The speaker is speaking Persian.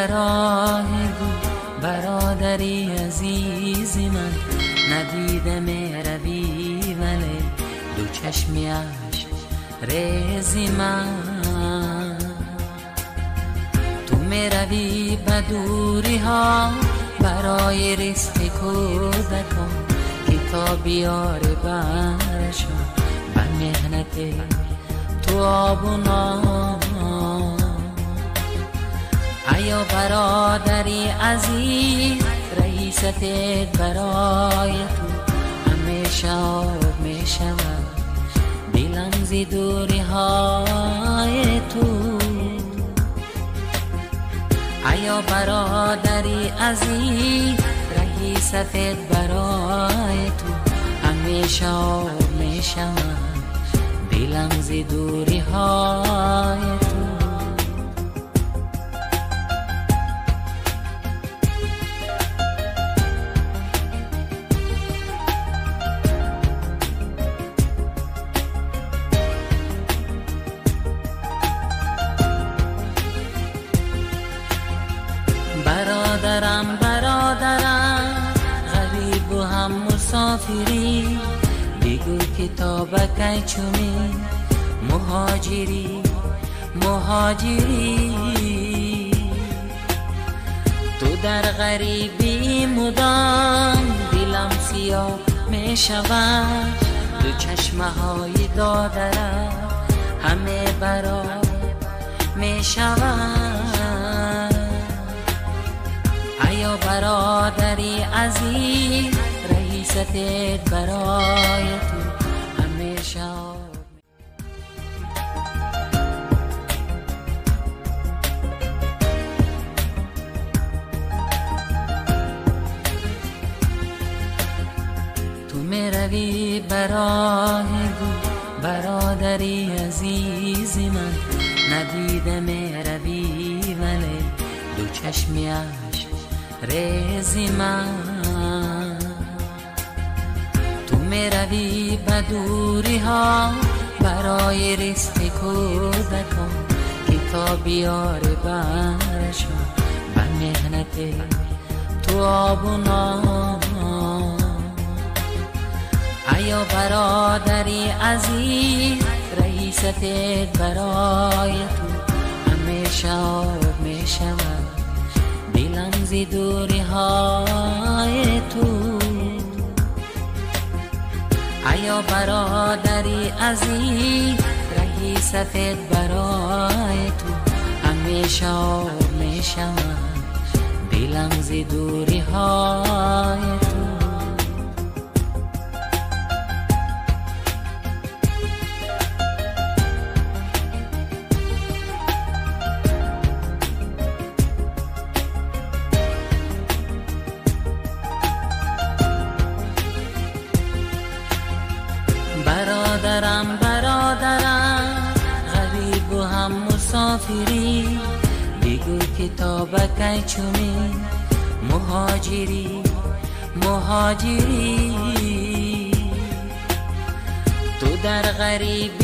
راه گو برادری عزیز من، ندیدم روی ولی دو چشمیش ریزی من. تو میروی به دوری ها برای رزق کودکان، کتاب بیاره برشان به مهنت تو آبونا. ایا برادری عزیز رئیست برای تو همیشه آب می شود دلم زی دوری های تو. ایا برادری عزیز رئیست برای تو همیشه آب می شود دلم زی دوری های تو. برادرم غریب و هم مسافری، بگو کتابک چونی مهاجری. تو در غریبی مدام دلم سیاه می شود، دو چشمه های دادرم همه برات می شود. ایا برادری عزیز رئیست برای تو همیشه. تو میروی برای گو برادری عزیز من، ندیدم روی ولی دو چشمیش ریزی من. تو میروی به دوری ها برای رزق کودکان، کتاب بیاره برشان به مهنت تو آبونا. ایا برادری عزیز رئیست برای تو همیشه آب می شود دلم زی دوری های تو. ایا برادری عزیز رئیست برای تو همیشه آب می شود دلم زی دوری های تو. برادرم غریب و هم مسافری، بگو کتابک چونی مهاجری. تو در غریبی